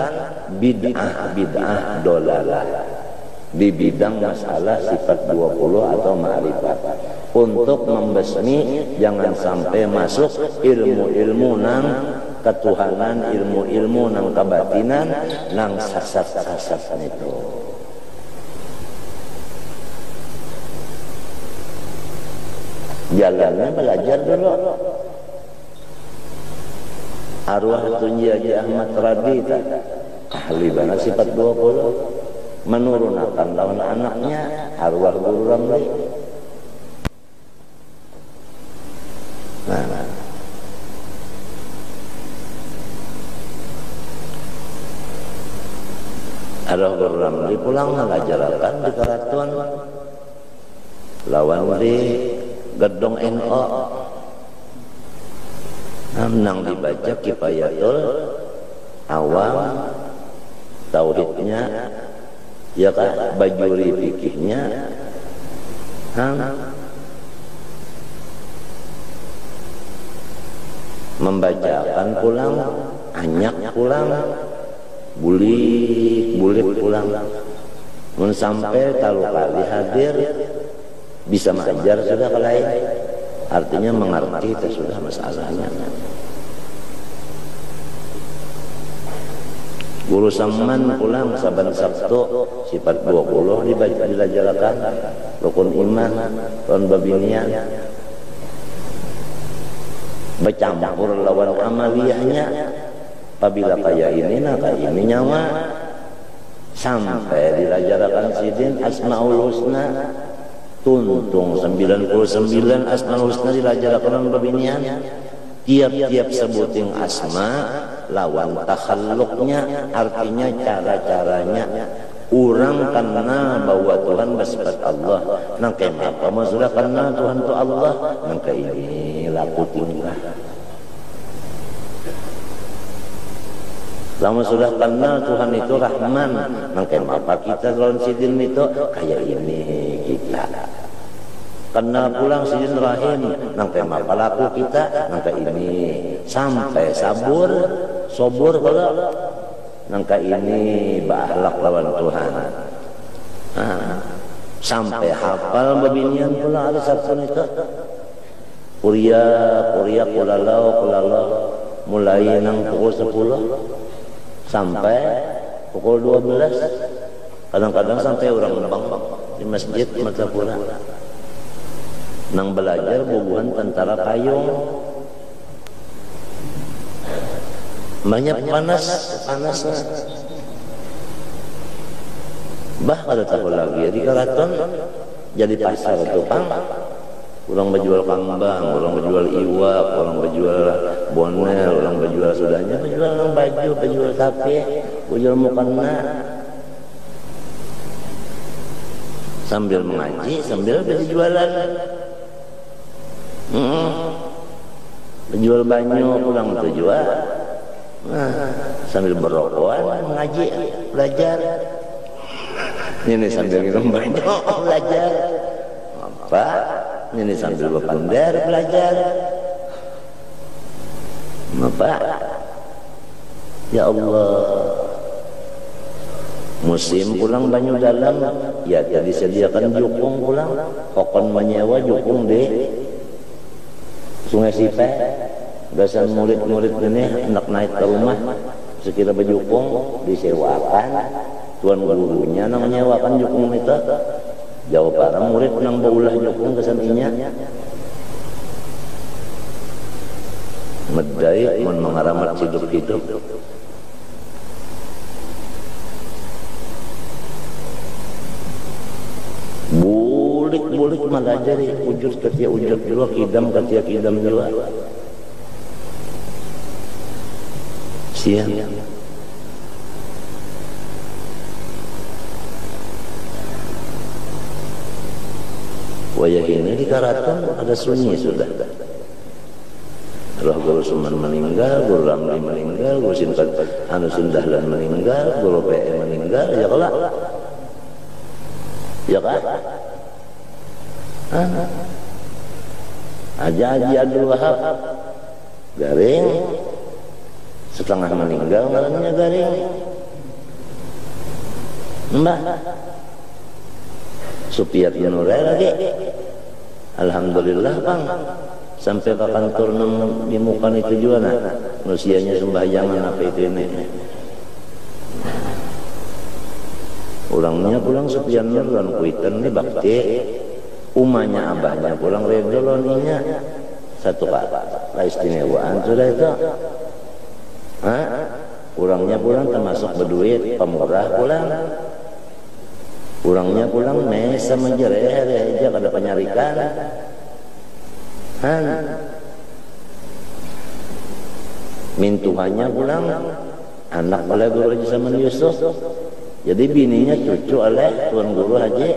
bid'ah dolalah di bidang masalah sifat 20 atau ma'rifat, untuk membasmi jangan sampai masuk ilmu-ilmu nang ketuhanan, ilmu-ilmu nang kebatinan, nang sasat-sasat itu. Jalannya belajar dulu. Arwah Tunji Haji Ahmad Radita ahli banget sifat 20, menurunkan lawan anaknya arwah Guru Ramli. Nah, arwah Guru Ramli pulang ngajarakan di Karatuan lawan di Gedong NO. Nang dibaca Kifayatul Awam tauhidnya, ya kan, bajuri fikihnya, membacakan pulang, anyak pulang, bulik pulang, mun sampai talu kali hadir bisa mengajar sudah ke lain, artinya mengerti itu sudah masalahnya. Guru samman pulang saban Sabtu sifat 20 dilajarkan rukun iman tahun babinian bercampur lawan amaliyahnya. Apabila kaya ini nah kaya ini nyawa sampai dilajarkan sidin Asmaul Husna tuntung 99 Asmaul Husna dilajarkan babinian. Tiap-tiap sebuting asma lawan takhalluknya, artinya cara-caranya orang karena bahwa Tuhan bersifat Allah. Nang kenapa sudah karena Tuhan itu Allah, nang ini laku tingkah. Lama sudah kenal Tuhan itu Rahman, nang kenapa kita lawan sidin itu kayak ini kita. Kenal pulang sidin Rahim, nang kenapa laku kita nang ini sampai sabur sobur kalau nangka ini bahlak lawan Tuhan. Sampai hafal babinian pula ada Sabtu itu. Kuria kulalau mulai nang pukul 10 sampai pukul 12. Kadang-kadang sampai orang nembang di masjid mata pula. Nang belajar bubuhan tentara payung. Banyak panasnya. Bah ada tahu lagi di Karaton jadi pasar tukang. Orang berjual kambang, orang berjual iwak, orang berjual bonel, orang berjual sudahnya, berjual baju, berjual tape, berjual mukena. Sambil mengaji, sambil berjualan. Berjual banyu pulang tujuan. Sambil berrokokan mengaji belajar. Ini sambil minum banyu belajar. Apa? Ini sambil berpandar belajar. Apa? Ya Allah. Musim pulang banyu dalam, ya tadi disediakan jukung pulang. Kokon menyewa jukung di Sungai Sipe. Biasanya murid-murid ini hendak naik ke rumah sekira berjukung disewakan. Tuan gurunya nang menyewakan jukung itu. Jauh para murid nang baulah jukung kesaninya. Medai mun mengaramat hidup-hidup. Bulik malajari ujud ketia ujud juga, kidam ketia kidam juga. Siang. Wayah ini di Karaton ada sunyi sudah. Roh Guru Suman meninggal, Guru Ramli meninggal, Guru Hanusin Dahlan meninggal, Guru PE meninggal, ya kelak. Ya kan? Haji Abdul Wahab garing setengah meninggal malamnya garing. Mbah Supiat Nurai lagi. Alhamdulillah Bang. Sampai ke kantor di mukan itu juga nak. Nusianya sembahyangan apa itu ini. Orangnya pulang Supian Nur dan Kuitan ini bakti. Umanya abahnya pulang redoloninya. Satu keistimewaan sudah itu. Orangnya pulang termasuk berduit, pemurah pulang. Orangnya pulang mesa menjerer aja kada penyarikan. Mintuhannya pulang anak oleh Guru Haji Saman Yusuf. Jadi bininya cucu oleh Tuan Guru Haji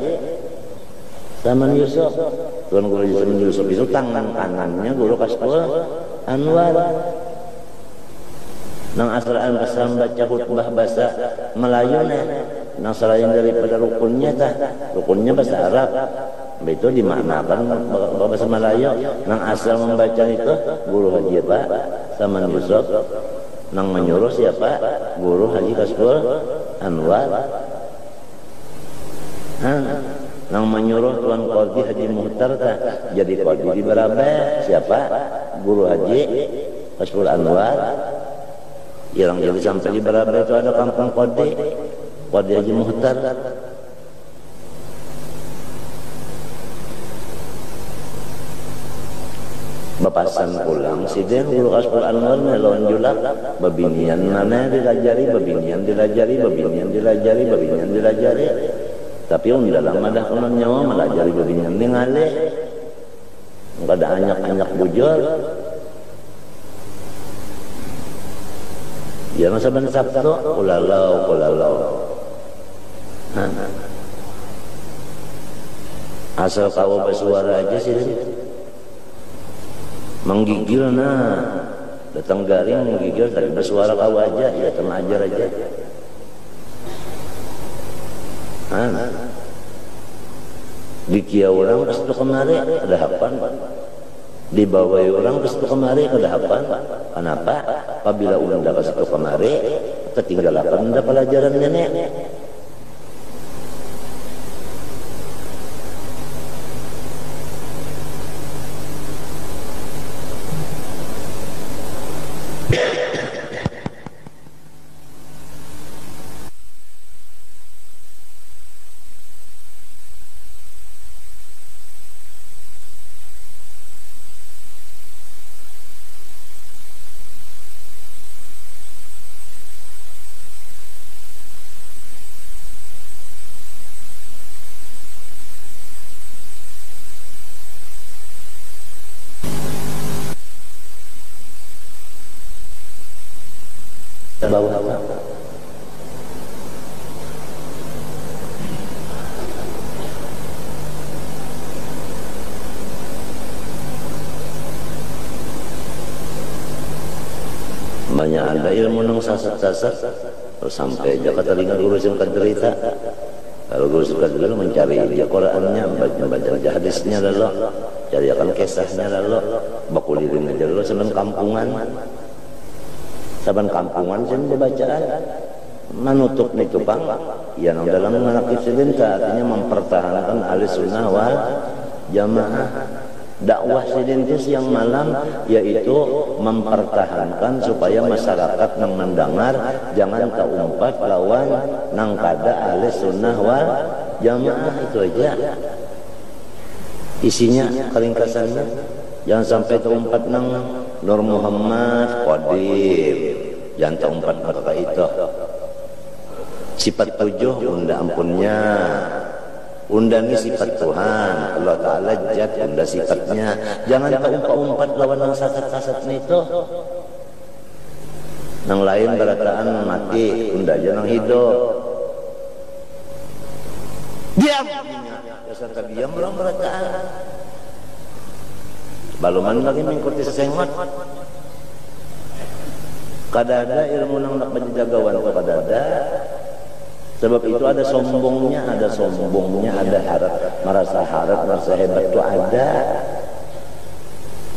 Saman Yusuf. Tuan Guru Haji Saman Yusuf itu tangan kanannya Guru Kasbul Anwar. Nang asraan kesam baca khutbah bahasa Melayu nang selain daripada rukunnya rukunnya bahasa Arab. Itu dimaknakan bahasa Melayu. Nang asal membaca itu Guru Haji Pak Saman Yusuf. Nang menyuruh siapa? Guru Haji Kasbul Anwar. Nang menyuruh Tuan Qadhi Haji Muhtar jadi qadhi di Barabai. Siapa? Guru Haji Hasbul Anwar. Yang jadi sampai di Barabai itu ada kampung Qadhi Haji Muhtar. Bapasan pulang sidin Guru Hasbul Anwar melon julak babinian mana dilajari, babinian dilajari. Tapi dalam madah konon nyawa melajari babinian ningali. Enggak ada anyak-anyak bujur. Ya masa ban Sabtu kulalau. Asal kau bersuara aja sih. Menggigil datang garing menggigil tadi bersuara kau aja, ya temajar aja. Di kia orang ke situ kemari ada hapan, di bawah orang ke situ kemari ada hapan. Kenapa? Apabila unda ke situ kemari ketinggalakan unda pelajaran nenek. Bawah banyak ada ilmu nang sasat-sasat sampai aja kata dengar guru sing kaderita. Kalau guru suka dulu mencari dia Qur'annya, baca hadisnya lalu, cari akan kisahnya lalu, bakulirin aja lalu seneng kampungan. Saban kampungan sih bacaan menutup nih tupang ya nang dalam menakib sidinta artinya mempertahankan ahli sunnah wal jamaah. Dakwah sidinta siang malam yaitu mempertahankan supaya masyarakat yang mendengar jangan keumpat lawan nang kada ahli sunnah wal jamaah. Itu aja isinya, keringkasannya. Jangan sampai keumpat nang Nur Muhammad Qadim, jangan keumpat mereka itu. Sifat 7 unda ampunnya, unda ini sifat Tuhan Allah Ta'ala jat unda sifatnya. Jangan keumpat lawan nang sasat-sasat itu. Nang lain berataan mati, unda aja nang hidup. Diam, dasar diam belum berataan. Baluman lagi mengikuti sesengot. Kada ada ilmu nang nak menjagawan kada ada. Sebab itu ada sombongnya, ada harap, merasa hebat itu ada.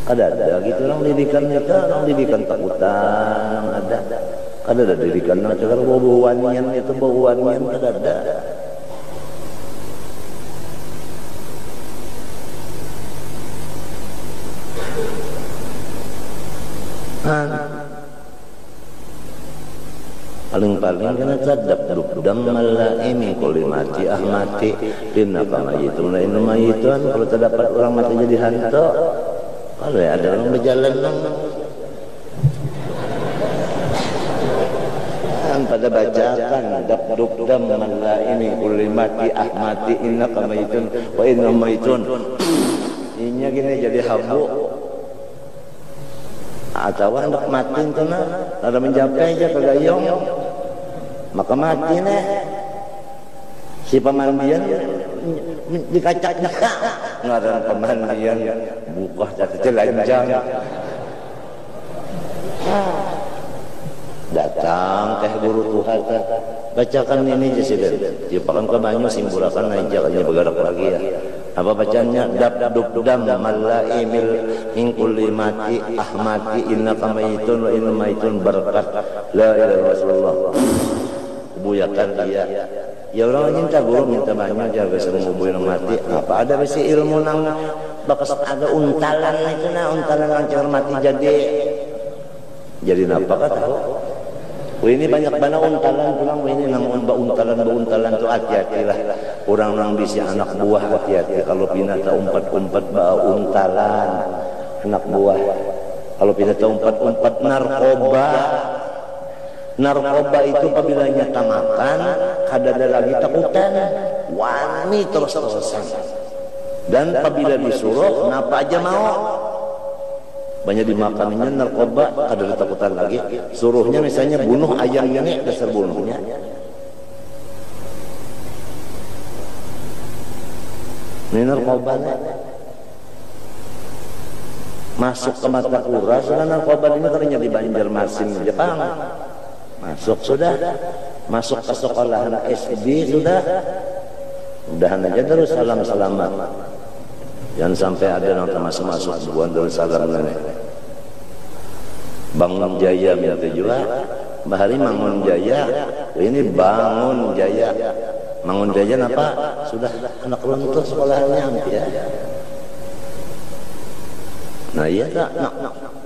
Kada ada gitu orang didikan kita, orang didikan takutan ada. Kada ada didikan nang cakar bau-bauanian itu bauanian kada ada. Paling-paling kena cadap dam malaimi kulli mati ahmati inna kamayitun la inna mayitun. Kalau terdapat orang mati jadi hantu, kalau ada orang berjalan pada bacakan dam malaimi kulli mati ahmati inna kamayitun wa inna mayitun. Inya gini jadi habu atau hendak mati itu ada mencapai aja ke gayong maka mati nih si pemandian dikacaknya ngaran pemandian buka jatuh telanjang datang teh guru Tuhan bacakan ini jesidan jipakan ke banyu simburakan aja kan bergerak lagi ya. Apa bacanya dam malaimil min kulli mati ahmati innaka mayitun wa inna mayitun berkat la ilaha illallah. Buyakan dia Ya orang minta guru minta banyak jaga semua mati. Apa ada besi ilmu nang bakas ada untalan itu na untalan lancar mati jadi apa kata? Ini banyak banget untalan pulang ini nang untalan tu hati-hati lah. Orang nang bisa anak buah hati-hati kalau pinata umpat untalan anak buah. Kalau pinata umpat narkoba itu apabila nyata makan kadada lagi takutan wani terus-terusan dan apabila disuruh kenapa aja mau banyak dimakannya narkoba kadada takutan lagi suruhnya misalnya bunuh ayam ini dasar bunuhnya ini narkoba masuk ke mata kura soalnya narkoba ini ternyata di Banjarmasin Jepang masuk sudah masuk ke sekolahan SD sudah mudahan aja terus salam-salaman jangan sampai ada yang masuk buan terus salam nenek Bangun Jaya minta juga bahari Mangun Jaya ini Bangun Jaya Mangun Jaya apa sudah anak runtuh sekolahannya hampir ya nah iya tak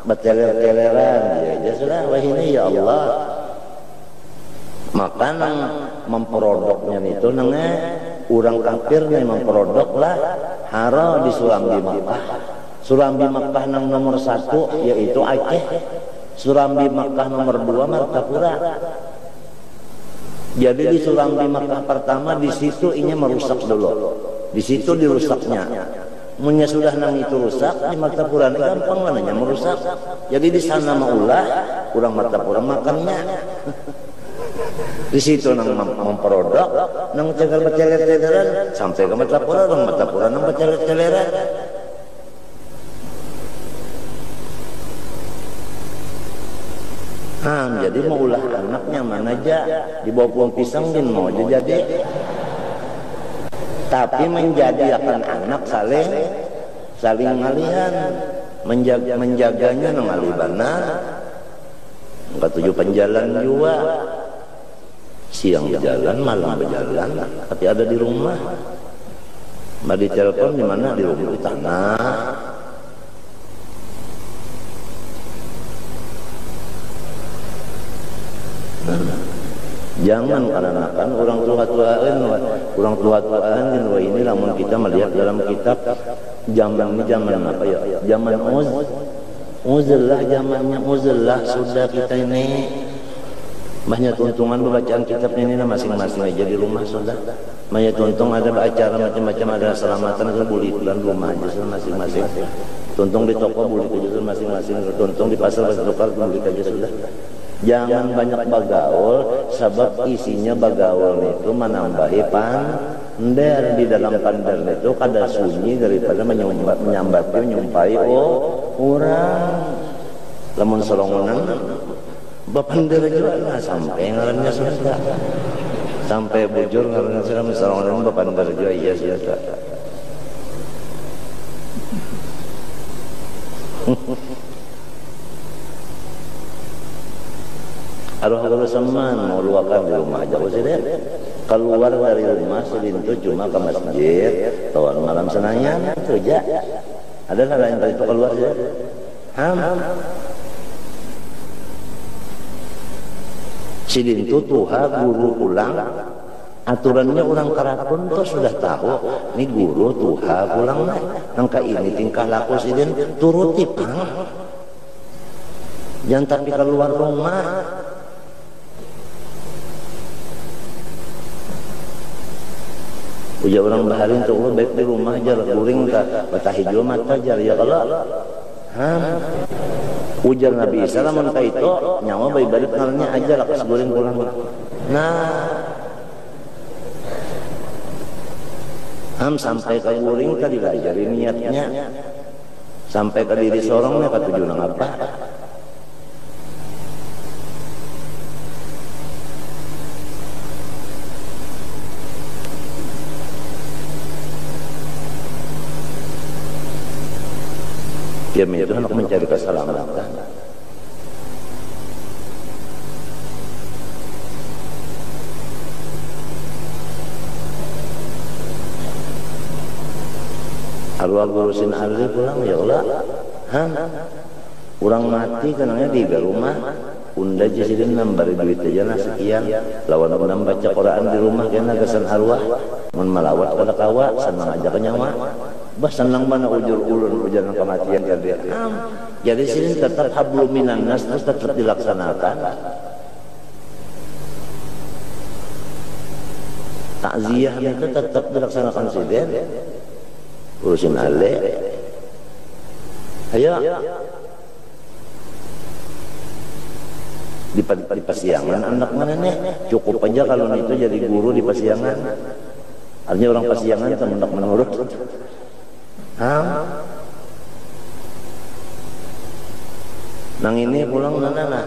beteler-teleran ya sudah wah ini ya Allah makanan memproduknya itu nengnya orang kafir nih memproduk lah haro di Surambi Makkah nang nomor 1 yaitu Aceh Surambi Makkah nomor 2 Martapura jadi di Surambi Makkah pertama di situ ini merusak dulu di situ dirusaknya munya sudah nang itu rusak di Martapura ini gampang mananya merusak jadi di sana maulah kurang Martapura makannya di situ nang memproduk nang cegal beceler-celeran sampai ke Martapura orang Martapura nang beceler-celeran jadi mau ulah anaknya mana aja dibawa pulang pisang din mau aja jadi tapi menjadi akan anak saling ngalihan menjaganya nang alibana enggak tujuh penjalan juga siang berjalan malam berjalan tapi ada di rumah mbak ditelepon di mana di rumah di tanah jangan karena orang tua-tuaan wah ini namun kita melihat dalam kitab zaman ini zaman apa ya zaman uzillah zamannya uzillah sudah kita ini banyak tuntungan bacaan kitab ini masing-masing aja di rumah sudah banyak tuntung ada acara macam-macam ada selamatan itu boleh bulan rumah aja masing-masing tuntung di toko boleh aja masing-masing tuntung di pasar lokal boleh aja sudah jangan banyak bagaul sebab isinya bagaul itu menambahi pander di dalam pander itu kada sunyi daripada menyampai orang lamun solongonan bapander juga lah sampai ngarannya sudah sampai bujur ngarannya sudah solongonan bapander juga iya sudah Aruh seman mau luakan di rumah aja sih deh keluar dari rumah selintu cuma ke masjid tahun malam senangnya itu aja ada lain kali itu keluar aja selintu tuha guru pulang aturannya orang karakun tuh sudah tahu ini guru tuha pulang nangka ini tingkah laku sidin turuti pang jangan tapi keluar rumah ujar orang bahari untuk Allah baik di rumah aja guring tak batah hijau mata aja ya kalau ujar Nabi Isa lamun ka itu nyawa baik balik ngalnya aja lakas guring pulang sampai ke guring tadi diajari niatnya sampai ke diri sorongnya ke tujuan apa diam itu hendak mencari keselamatan arwah gurusin Ali pulang ya Allah. Orang mati kenangnya di rumah unda jasirin nambari duit aja nah sekian lawan undang baca Quran di rumah kena kesan arwah mun malawat kada kawa senang aja ke nyawa bah senang mana ujur ulun ujian kematian jadi sini tetap hablum minan nas terus tetap dilaksanakan takziah itu tetap dilaksanakan siden urusin Ale ayo di Pasiangan anak mana nih cukup aja kalau itu jadi guru di Pasiangan artinya orang Pasiangan temendak menurut nang ini pulang mana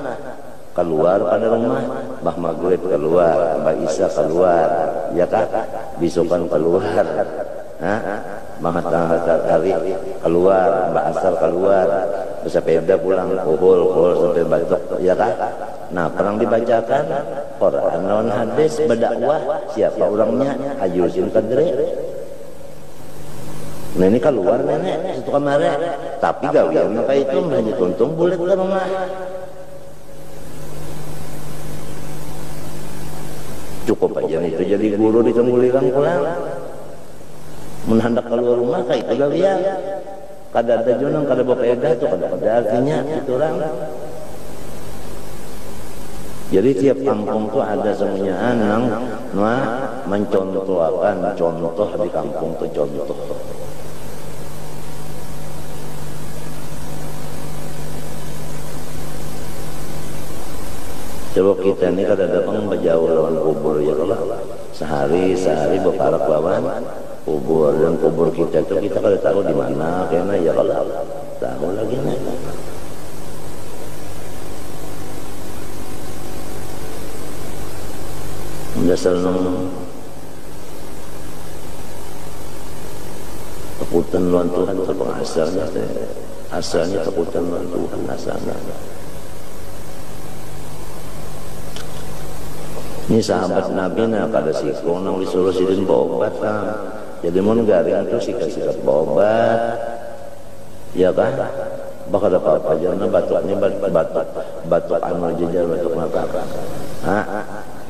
keluar pada rumah Mbah Maghrib keluar Mbah Isa keluar ya kak bisukan keluar Mbah Matahari keluar Mbah Asar keluar bersepeda pulang kuhul sampai batuk ya kak nah perang dibacakan Quran lawan hadis berdakwah siapa orangnya Haji Husin Kadri nah ini keluar nenek itu kemarin tapi gawian maka itu hanya tuntung bulat ke rumah cukup aja itu jadi guru di Tengguliran pulang menhandak keluar rumah kayak itu gawian kada ada junang kada bopeda itu kada ada artinya itu orang jadi tiap kampung tuh ada semuanya anang mencontohkan contoh di kampung tuh contoh coba kita ini kada datang berjauh lawan kubur ya Allah sehari berparak lawan kubur dan kubur kita itu kita kada tahu di mana karena ya Allah tahu lagi nih dasar takutan lawan Tuhan itu asalnya takutan lawan Tuhan asalnya. Ini sahabat Nabi nak kada sikong nang disuruh sidin berobat kan. Jadi mau garing itu sikat-sikat berobat. Ya kan? Bakal ada apa-apa jangan batuknya batuk anu jejer batuk mata.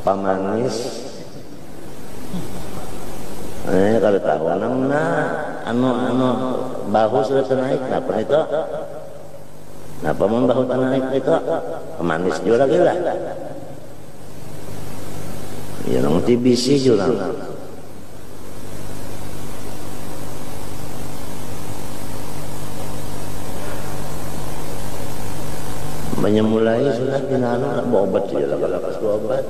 Pamanis. Kada tahu nang anu bahu sudah naik napa itu? Napa mun bahu naik itu? Pemanis juga lagi lah. Ya nang TBC juga menyemulai sudah dinanu nak berobat dia lakas berobat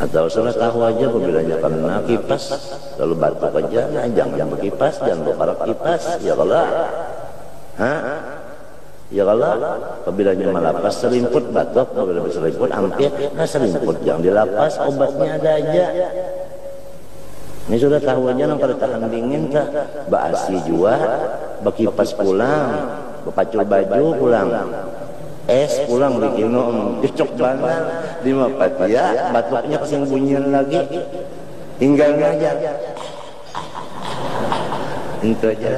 atau salah tahu aja apabila kena kipas lalu batuk aja nah jangan berkipas jangan berparak kipas ya kalau ya kalau apabila malapas selimput batuk apabila selimput hampir nah selimput jangan dilapas obatnya ada aja ini sudah tahu aja nang pada tahan dingin kah baasi jua berkipas pulang berpacul baju pulang es pulang bikin cocok banget di Mapatia batuknya kesing bunyian lagi tinggal ngajar itu aja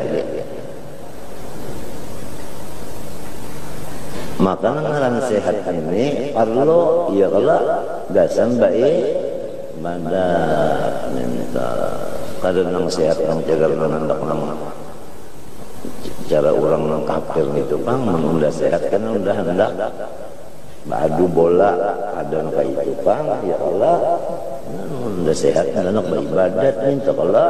maka ngaran sehat ini perlu ya kalau gasan baik pada minta kada nang sehat nang jaga nang hendak nang cara orang nang kafir itu bang udah sehat kan udah hendak badu bola ada nang kayak itu bang ya Allah udah sehat hendak beribadat minta Allah